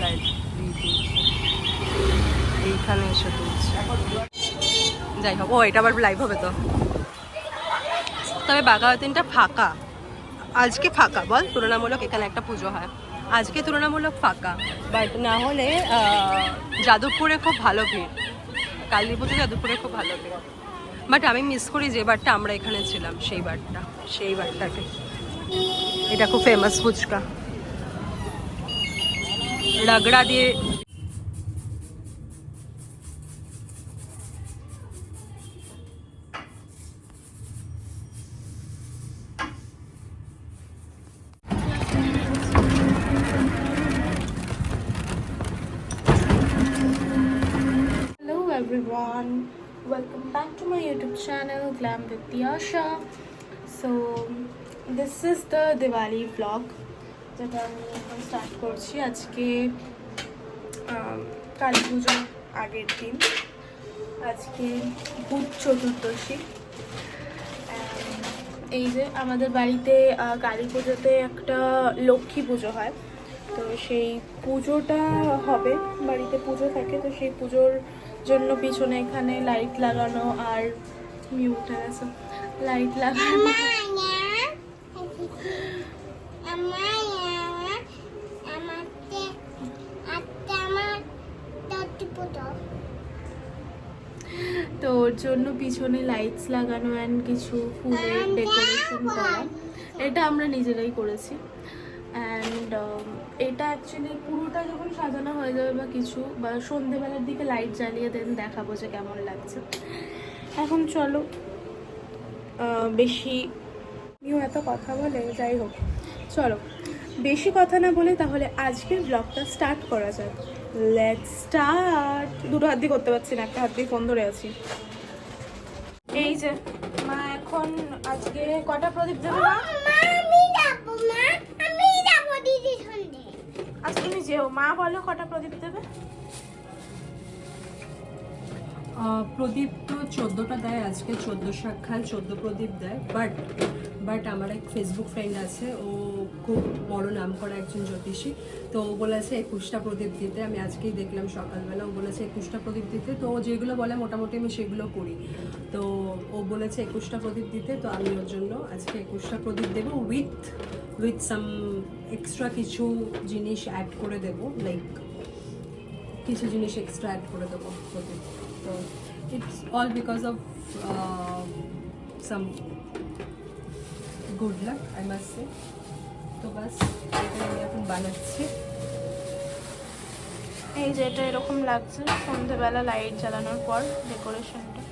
Light এইখানে এসে তুলছে। যাই হোক, ও এটা আবার লাইভ হবে তো। তবে বাঘাযতীনটা ফাঁকা আজকে, ফাঁকা বল, তুলনামূলক এখানে একটা পুজো হয় আজকে, তুলনামূলক ফাঁকা। বাট না হলে যাদবপুরে খুব ভালো ভিড়, কালী পুজো যাদবপুরে খুব ভালো ভিড়। বাট আমি মিস করি যে বারটা আমরা এখানে ছিলাম, সেই বারটাকে। এটা খুব ফেমাস ফুচকা, রাগড়া দিয়ে। Hello everyone, welcome back to my YouTube channel Glam with Yasha. So this is the Diwali vlog যেটা আমি এখন স্টার্ট করছি। আজকে কালী পুজোর আগের দিন, আজকে ভূত চতুর্দশী। এই যে আমাদের বাড়িতে কালী পুজোতে একটা লক্ষ্মী পুজো হয়, তো সেই পুজোটা হবে, বাড়িতে পুজো থাকে, তো সেই পুজোর জন্য পিছনে এখানে লাইট লাগানো আর মিউট আছে, লাইট লাগানো। তো ওর জন্য পিছনে লাইটস লাগানো অ্যান্ড কিছু ফুলের ডেকোরেশন করা, এটা আমরা নিজেরাই করেছি। অ্যান্ড এটা অ্যাকচুয়ালি পুরোটা যখন সাজানো হয়ে যাবে বা কিছু, বা সন্ধেবেলার দিকে লাইট জ্বালিয়ে দেন দেখাবো যে কেমন লাগছে। এখন চলো, বেশি এত কথা বলে, যাই হোক চলো বেশি কথা না বলে তাহলে আজকের ব্লগটা স্টার্ট করা যাক। Let's start. দুটো হাত দিয়ে করতে পারছি না, একটা হাত দিয়ে ফোন ধরে আছি। এই যে মা এখন আজকে কটা প্রদীপ দেবে? আচ্ছা তুমি যেও, মা বলো কটা প্রদীপ দেবে? প্রদীপ তো 14টা দেয় আজকে, 14 শাখায় 14 প্রদীপ দেয়। বাট আমার এক ফেসবুক ফ্রেন্ড আছে, ও খুব বড় নাম করা একজন জ্যোতিষী, তো ও বলেছে 21টা প্রদীপ দিতে। আমি আজকেই দেখলাম সকালবেলা, ও বলেছে 21টা প্রদীপ দিতে। তো ও যেগুলো বলে মোটামুটি আমি সেগুলো করি। তো ও বলেছে 21টা প্রদীপ দিতে, তো আমি ওর জন্য আজকে 21টা প্রদীপ দেবো, উইথ সাম এক্সট্রা কিছু জিনিস অ্যাড করে দেবো, লাইক কিছু জিনিস এক্সট্রা অ্যাড করে দেবো প্রদীপ। তো it's all because of some good luck, I must say. তো বাস এটা আমি এখন বানাচ্ছি। এই যে এটা এরকম লাগছে সন্ধ্যেবেলা লাইট জ্বালানোর পর ডেকোরেশনটা।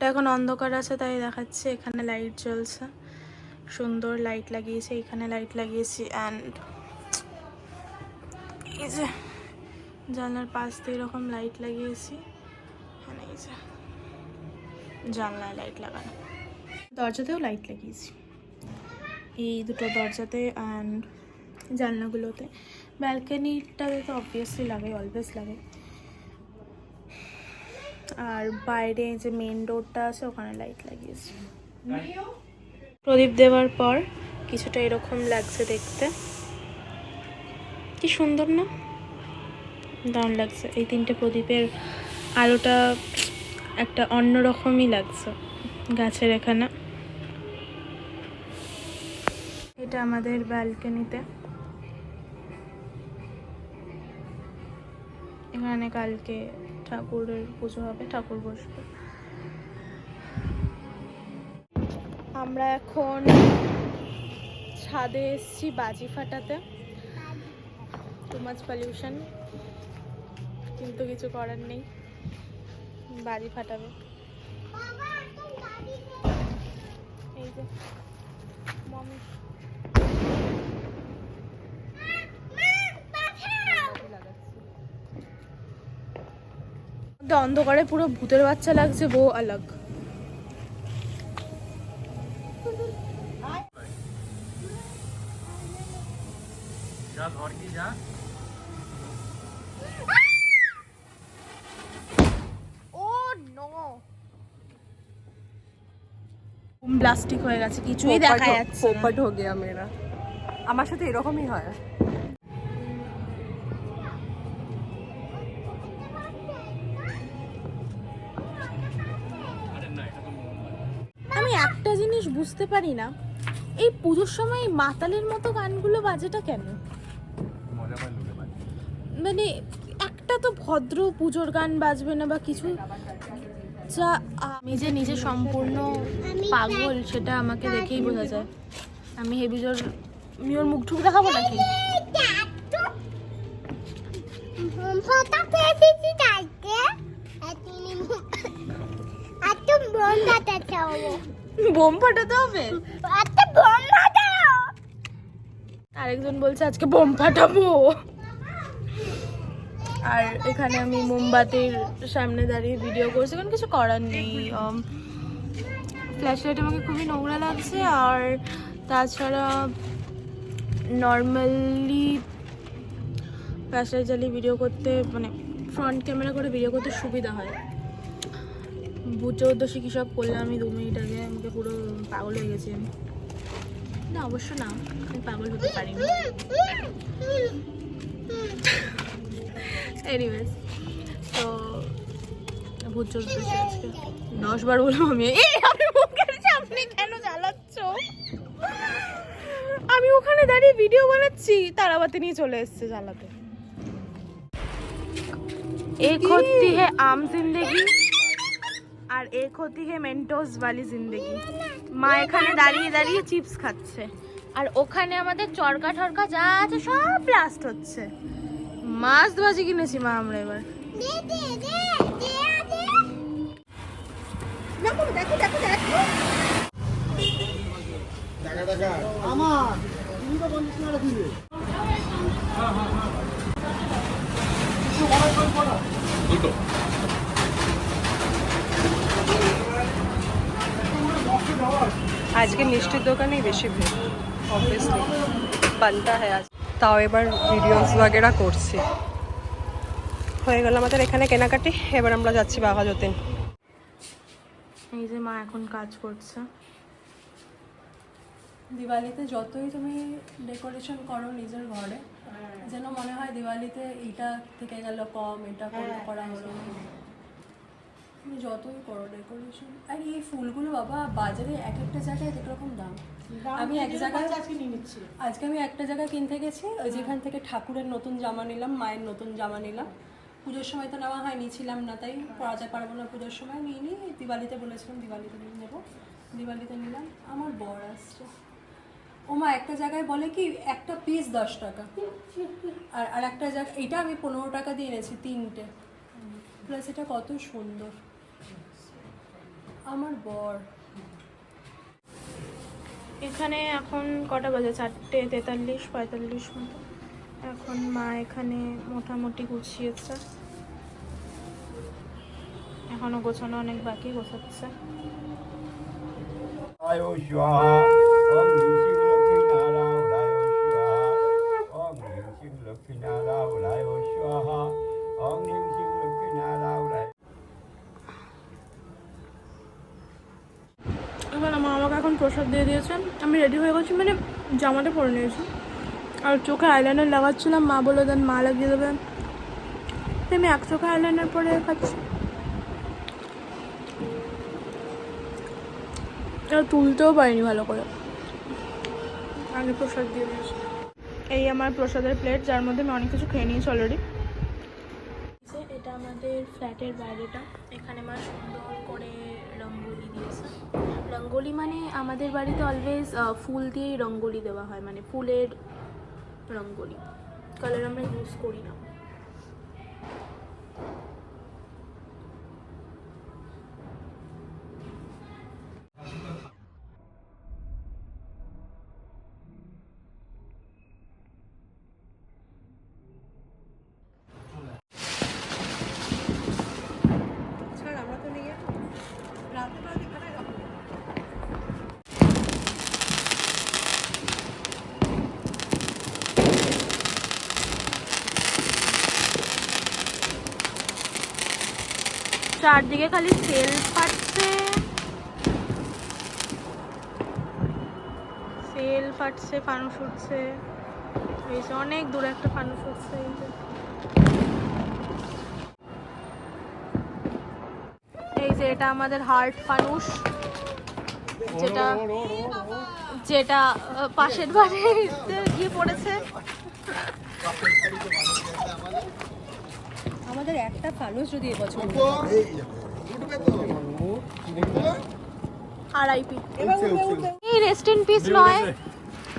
এখন অন্ধকার আছে তাই দেখাচ্ছে, এখানে লাইট জ্বলছে, সুন্দর লাইট লাগিয়েছে, এখানে লাইট লাগিয়েছি। অ্যান্ড এই যে জানলার পাশ দিয়ে এরকম লাইট লাগিয়েছি, এখানে এই যে জানলায় লাইট লাগানো, দরজাতেও লাইট লাগিয়েছি, এই দুটো দরজাতে অ্যান্ড জানলাগুলোতে। ব্যালকনিটাতে তো অবভিয়াসলি লাগে, অলওয়েজ লাগে। আর বাইরে যে মেন ডোরটা আছে ওখানে লাইট লাগিয়েছি। প্রদীপ দেওয়ার পর কিছুটা এরকম লাগছে দেখতে, কি সুন্দর না? দারুণ লাগছে। এই 3টে প্রদীপের আলোটা একটা অন্যরকমই লাগছে গাছের এখানে। এটা আমাদের ব্যালকনিতে, এখানে কালকে ঠাকুরের পুজো হবে, ঠাকুর বসবে। আমরা এখন ছাদে এসছি বাজি ফাটাতে। টু মাচ পলিউশন, কিন্তু কিছু করার নেই, বাজি ফাটাবে। এই যে মমি অন্ধকারে পুরো ভূতের বাচ্চা লাগছে, বউ আলাগ। প্লাস্টিক হয়ে গেছে, কিছুই দেখা যাচ্ছে না। পোপট হয়ে গিয়া মেরা, আমার সাথে এরকমই হয়। আমি একটা জিনিস বুঝতে পারি না, এই পুজোর সময় মাতালের মতো গানগুলো বাজেটা কেন? মানে একটা তো ভদ্র পুজোর গান বাজবে না বা কিছু? যা আমি যে নিজে সম্পূর্ণ পাগল সেটা আমাকে দেখেই বোঝা যায়। আমি হেবি জোর ওর মুখ ঠুক দেখাবো নাকি? বোম ফাটাতে হবে? আরেকজন বলছে আজকে বোম ফাটাবো। আর এখানে আমি মোমবাতির সামনে দাঁড়িয়ে ভিডিও করছি, কারণ কিছু করার নেই। ফ্ল্যাশ লাইট আমাকে খুবই নোংরা লাগছে, আর তাছাড়া নর্মালি ফ্ল্যাশ লাইট জ্বালিয়ে ভিডিও করতে, মানে ফ্রন্ট ক্যামেরা করে ভিডিও করতে সুবিধা হয়। ভূত চৌদ্দশী কী সব করলাম আমি 2 মিনিট আগে, আমাকে পুরো পাগল হয়ে গেছি আমি। না অবশ্য না, আমি পাগল হতে পারিনি। এনিওয়েজ, তো ভূত চৌদ্দশী আজকে 10 বার বললাম আমি। আমি মুখের সামনে কেন জ্বালাচ্ছ? আমি ওখানে দাঁড়িয়ে ভিডিও বানাচ্ছি, তারাবাতি নিয়ে চলে এসছে জ্বালাতে। एक होती है आम जिंदगी আর এক होती है মেন্টোস वाली जिंदगी। মা এখানে দাঁড়িয়ে দাঁড়িয়ে চিপস খাচ্ছে, আর ওখানে আমাদের চরকা ঠরকা যা আছে সব ব্লাস্ট হচ্ছে। মাছ ভাজি কিনেছি মা আমরা এবার। আজকে মিষ্টির দোকানেই বেশি ভিড়, অবভিয়াসলি বানতা হ্যাঁ আজ। তাও এবার ভিডিওস वगैरह করছি। হয়ে গেল আমাদের এখানে কেনাকাটি, এবার আমরা যাচ্ছি বাঘা যতীন। এই যে মা এখন কাজ করছে। দিওয়ালিতে যতই তুমি ডেকোরেশন করো নিজের ঘরে, যেন মনে হয় দিওয়ালিতে এইটা থেকে গেল কম, এটা করা হলো না। তুমি যতই করো ডেকোরেশন, আর এই ফুলগুলো বাবা বাজারে এক একটা জায়গায় এক এক রকম দাম। আমি এক জায়গায় আজকে আমি একটা জায়গায় কিনতে গেছি, ওই যেখান থেকে ঠাকুরের নতুন জামা নিলাম, মায়ের নতুন জামা নিলাম। পুজোর সময় তো নেওয়া হয়নি, ছিলাম না তাই পড়াতে পারবো না, পুজোর সময় নিইনি। দিওয়ালিতে বলেছিলাম দিওয়ালিতে নেবো, দিওয়ালিতে নিলাম। আমার বর আসছে, ওমা একটা জায়গায় বলে কি একটা পিস 10 টাকা, আর একটা জায়গায় এটা আমি 15 টাকা দিয়ে এনেছি 3টে, প্লাস এটা কত সুন্দর। আমার বর এখানে এখন কটা বাজে? 4:43-45 মতো। এখন মা এখানে মোটামুটি গুছিয়েছে, এখনো গোছানো অনেক বাকি, গোছাচ্ছে। এবার মা আমাকে এখন প্রসাদ দিয়ে দিয়েছেন, আমি রেডি হয়ে গেছি, মানে জামাটা পরে নিয়েছি, আর চোখে আইলাইনার লাগাচ্ছিলাম, মা বলে দেন মা লাগিয়ে দেবে। আমি এক চোখে আইলাইনার পরে খাচ্ছি, আর তুলতেও পারিনি ভালো করে, আগে প্রসাদ দিয়ে দিয়েছি। এই আমার প্রসাদের প্লেট, যার মধ্যে আমি অনেক কিছু খেয়ে নিয়েছি অলরেডি। এটা আমাদের ফ্ল্যাটের বাইরেটা, এখানে মা সুন্দর করে রঙ্গোলি দিয়েছে। রঙ্গোলি মানে আমাদের বাড়িতে অলওয়েজ ফুল দিয়েই রঙ্গোলি দেওয়া হয়, মানে ফুলের রঙ্গোলি, কালার আমরা ইউজ করি না। ছাড়, আমরা তো নিয়ে রাতে রাতে খাটাই রাখবো। চারদিকে খালি সেল ফাটছে, সেল ফাটছে, ফানুস উঠছে, এই যে অনেক দূরে একটা ফানুস উঠছে, এই যে এটা আমাদের হার্ট ফানুস, যেটা যেটা পাশের বাড়িতে গিয়ে পড়েছে। আমাদের একটা ফানুস যদি এবছর আরআইপি, এই রেস্ট ইন পিস নয়,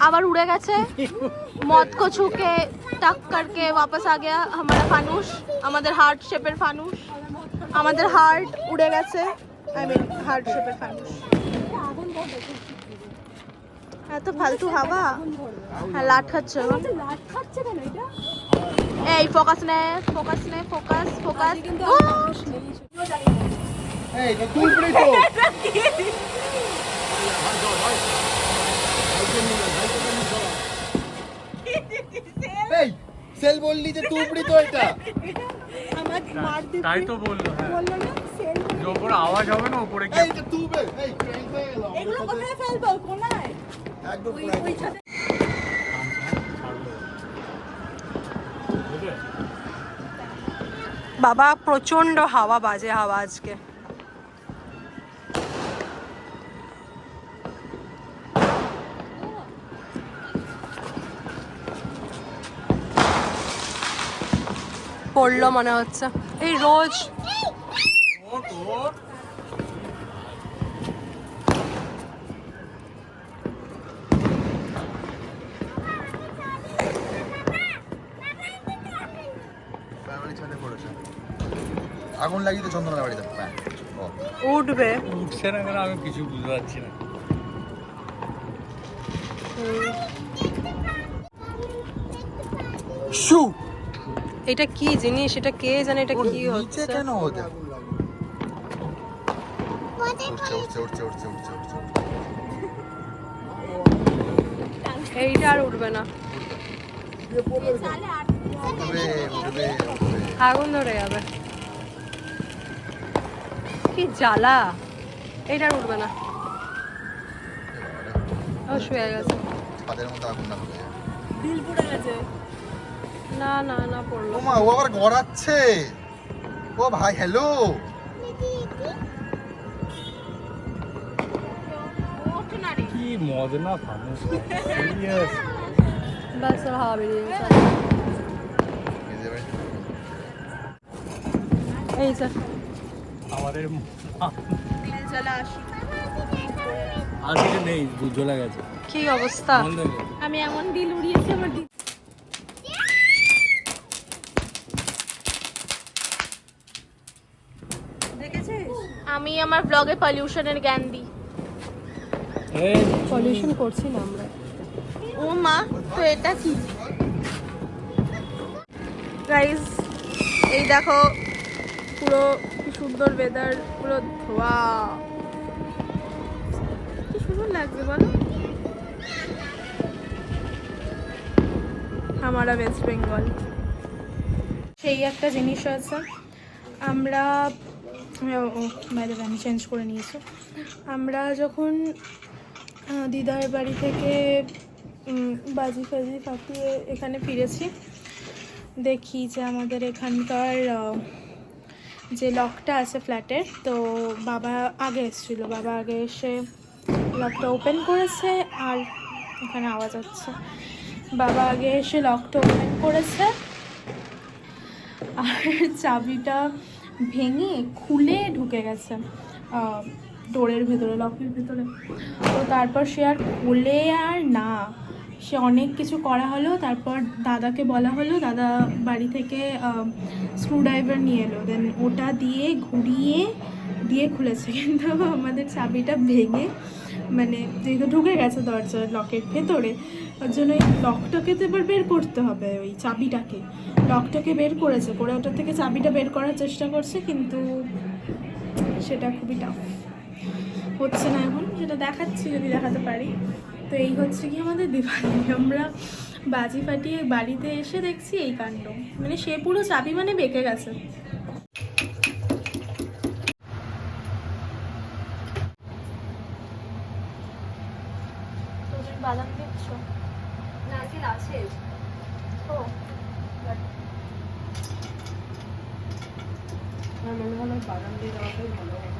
আবার উড়ে গেছে। मौत को छू के टक करके वापस आ गया हमारा फानुस, আমাদের হার্ট শেপের ফানুস, আমাদের হার্ট উড়ে গেছে, আই মিন হার্ট শেপের ফানুস। এত ফালতু হাওয়া, হ্যাঁ লাট খাচ্ছে এখন। লাট খাচ্ছে কেন এটা? এই ফোকাস নে, ফোকাস নে, ফোকাস ফোকাস। কিন্তু এই তো তুলবি তো এই সেল বললি যে তুলবি তো এটা আমাকে মার দিতে তাই তো বললো, হ্যাঁ বললো না সেল। যে ওপরে আওয়াজ হবে না, ওপরে এই এটা তুলবে এই ট্রেন হয়ে গেল এগুলো কোথায় ফেলবো? কোনায়? একদম ওই ওই ছাদে। বাবা প্রচন্ড হাওয়া, বাজে হাওয়া আজকে। পড়লো মনে হচ্ছে এই রোজ। আগুন লাগিয়ে তো চন্দনের বাড়িতে উঠবে উঠছে না কেন আমি কিছু বুঝতে পারছি না। শু এটা কি জিনিস? এটা কে জানে এটা কি হচ্ছে? কেন হতে উঠছে উঠছে উঠছে উঠছে উঠছে উঠছে এইটা আর উঠবে না, উঠবে উঠবে উঠবে আগুন ধরে যাবে। কি জ্বালা, এইটা আর উঠবে না। ও শুয়ে গেছে, ছাদের মধ্যে আগুন না ধরে যায়। দিল পুড়ে গেছে। না না না পড়লো। ও মা, ও আবার গড়াচ্ছে। ও ভাই হ্যালো, কি মদনা ফানুস সিরিয়াস। বাস ওর হাওয়া বেরিয়ে গেছে। এই যে আমাদের জ্বালা আসি। আজকে নেই, চলে গেছে, কি অবস্থা। বন্ধ হয়ে গেছে। আমি এমন দিল উড়িয়েছি আমার দিল। আমি আমার ব্লগে পলিউশনের জ্ঞান দিই। এই পলিউশন করছি না আমরা। ও মা, তো এটা কি গাইস? এই দেখো পুরো কি সুন্দর ওয়েদার, পুরো ধোয়া, কি সুন্দর লাগছে বলো। আমারা ওয়েস্ট বেঙ্গল। সেই একটা জিনিস আছে, আমরা বাইরে আমি চেঞ্জ করে নিয়েছি। আমরা যখন দিদার বাড়ি থেকে বাজি ফাজি ফাটিয়ে এখানে ফিরেছি, দেখি যে আমাদের এখানকার যে লকটা আছে ফ্ল্যাটের, তো বাবা আগে এসেছিলো, বাবা আগে এসে লকটা ওপেন করেছে, আর এখানে আওয়াজ হচ্ছে, বাবা আগে এসে লকটা ওপেন করেছে আর চাবিটা ভেঙে খুলে ঢুকে গেছে ডোরের ভেতরে, লকের ভেতরে। তো তারপর সে আর খোলে আর না, সে অনেক কিছু করা হলো। তারপর দাদাকে বলা হলো, দাদা বাড়ি থেকে স্ক্রুড্রাইভার নিয়ে এলো, দেন ওটা দিয়ে ঘুরিয়ে দিয়ে খুলেছে। কিন্তু আমাদের চাবিটা ভেঙে, মানে যেহেতু ঢুকে গেছে দরজার লকের ভেতরে, ওর জন্য ওই লকটাকে তো এবার বের করতে হবে, ওই চাবিটাকে, লকটাকে বের করেছে, করে ওটার থেকে চাবিটা বের করার চেষ্টা করছে, কিন্তু সেটা খুবই টাফ হচ্ছে না এখন, সেটা দেখাচ্ছি যদি দেখাতে পারি। তো এই হচ্ছে কি আমাদের দিওয়ালি, আমরা বাজি ফাটিয়ে বাড়িতে এসে দেখছি এই কাণ্ড, মানে সে পুরো চাবি মানে বেঁকে গেছে। তুমি বাদাম দিচ্ছ? নারকেল আছে। ও আমার মনে হলো বাদাম দিয়ে দেওয়াটাই ভালো হবে।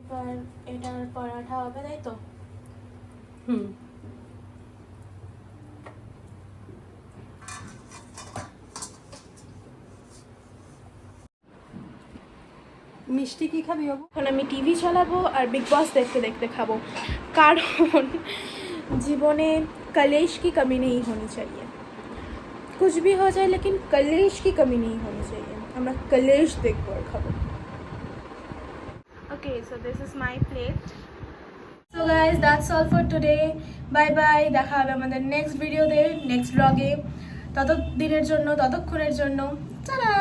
এবার এটার পরাঠা হবে, তাই তো? হুম, মিষ্টি কি খাবি বাবু? এখন আমি টিভি চালাবো আর বিগ বস দেখতে দেখতে খাবো, কারণ জীবনে कलेश की कमी नहीं होनी चाहिए, कुछ भी हो जाए लेकिन कलेश की कमी नहीं होनी चाहिए। আমরা कलेश দেখবো আর খাবো। Okay, so this is my plate. So guys, that's all for today. Bye bye, দেখা হবে আমাদের নেক্সট ভিডিওতে, নেক্সট ব্লগে। ততক্ষণের জন্য টাটা।